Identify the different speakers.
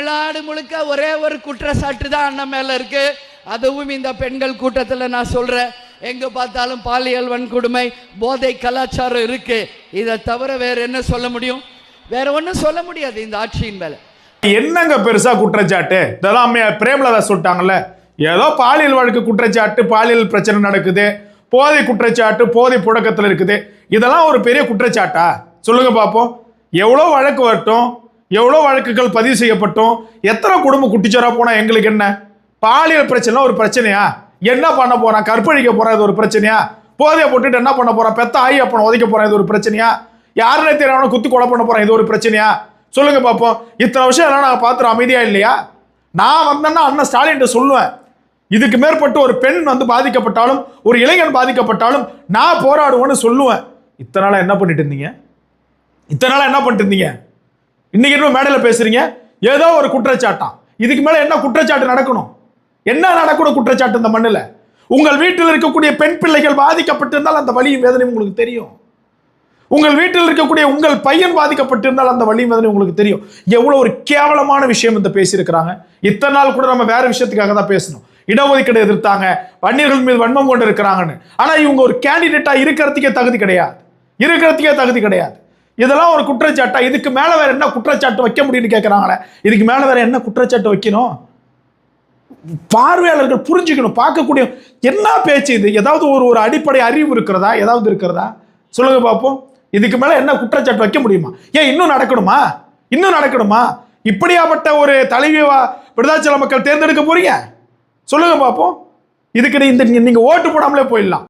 Speaker 1: தமிழ்நாடு முழுக்க ஒரே ஒரு குற்றச்சாட்டு தான் அண்ணன் மேல இருக்கு. அதுவும் இந்த பெண்கள் கூட்டத்தில் நான் சொல்றேன், எங்க பார்த்தாலும் பாலியல் வன்கொடுமை, போதை கலாச்சாரம் இருக்கு. இதை தவிர வேற என்ன சொல்ல முடியும்? வேற ஒன்றும் சொல்ல முடியாது இந்த ஆட்சியின் மேல.
Speaker 2: என்னங்க பெருசா குற்றச்சாட்டு? இதெல்லாம் பிரேமலதா சொல்லிட்டாங்கல்ல, ஏதோ பாலியல் வழக்கு குற்றச்சாட்டு, பாலியல் பிரச்சனை நடக்குது, போதை குற்றச்சாட்டு, போதை புழக்கத்தில் இருக்குது, இதெல்லாம் ஒரு பெரிய குற்றச்சாட்டா? சொல்லுங்க பார்ப்போம். எவ்வளோ வழக்கு வரட்டும், எவ்வளோ வழக்குகள் பதிவு செய்யப்பட்டோம், எத்தனை குடும்பம் குட்டிச்சோரா போனா எங்களுக்கு என்ன? பாலியல் பிரச்சனை ஒரு பிரச்சனையா? என்ன பண்ண போறான்? கற்பழிக்க போறான், இது ஒரு பிரச்சனையா? போதையை போட்டுட்டு என்ன பண்ண போறான்? பெத்த ஆயி அப்பனை உதைக்க போறான், இது ஒரு பிரச்சனையா? யாருன்னே தெரியாம குத்து கொலை பண்ண போறான், இது ஒரு பிரச்சனையா? சொல்லுங்க பார்ப்போம். இத்தனை விஷயம் எல்லாம் நாங்கள் பார்த்துறோம், அமைதியா இல்லையா? நான் வந்தேன்னா அண்ணன் ஸ்டாலின் சொல்லுவேன், இதுக்கு மேற்பட்டு ஒரு பெண் பாதிக்கப்பட்டாலும், ஒரு இளைஞன் பாதிக்கப்பட்டாலும் நான் போராடுவேன்னு சொல்லுவேன். இத்தனை நாளா என்ன பண்ணிட்டு இருந்தீங்க? இத்தனை நாளா என்ன பண்ணிட்டு இருந்தீங்க? இன்னைக்கு என்ன மேடையில் பேசுறீங்க? ஏதோ ஒரு குற்றச்சாட்டாம். இதுக்கு மேல என்ன குற்றச்சாட்டு நடக்கணும்? என்ன நடக்கணும் குற்றச்சாட்டு இந்த மண்ணில்? உங்கள் வீட்டில் இருக்கக்கூடிய பெண் பிள்ளைகள் பாதிக்கப்பட்டிருந்தால் அந்த வலியும் வேதனை உங்களுக்கு தெரியும். உங்கள் வீட்டில் இருக்கக்கூடிய உங்கள் பையன் பாதிக்கப்பட்டிருந்தால் அந்த வலியும் வேதனை உங்களுக்கு தெரியும். எவ்வளவு ஒரு கேவலமான விஷயம் இந்த பேசியிருக்கிறாங்க. இத்தனை நாள் கூட நம்ம வேற விஷயத்துக்காக தான் பேசணும். இடஒதுக்கீடு எதிர்த்தாங்க, வன்னியர்கள் மீது வன்மம் கொண்டு இருக்கிறாங்கன்னு. ஆனா இவங்க ஒரு கேண்டிடேட்டா இருக்கிறதுக்கே தகுதி கிடையாது. இதெல்லாம் ஒரு குற்றச்சாட்டா? இதுக்கு மேல வேற என்ன குற்றச்சாட்டு வைக்க முடியும்னு கேட்கிறாங்களே. இதுக்கு மேல வேற என்ன குற்றச்சாட்டு வைக்கணும்? பார்வையாளர்கள் புரிஞ்சுக்கணும், பார்க்கக்கூடிய என்ன பேச்சு இது? ஏதாவது ஒரு அடிப்படை அறிவு இருக்கிறதா? ஏதாவது இருக்கிறதா? சொல்லுங்க பார்ப்போம். இதுக்கு மேல என்ன குற்றச்சாட்டு வைக்க முடியுமா? ஏன் இன்னும் நடக்கணுமா? இப்படியாப்பட்ட ஒரு தலைவி விருதாச்சல மக்கள் தேர்ந்தெடுக்க போறீங்க? சொல்லுங்க பார்ப்போம். இதுக்கு நீங்க ஓட்டு போடாமலே போயிடலாம்.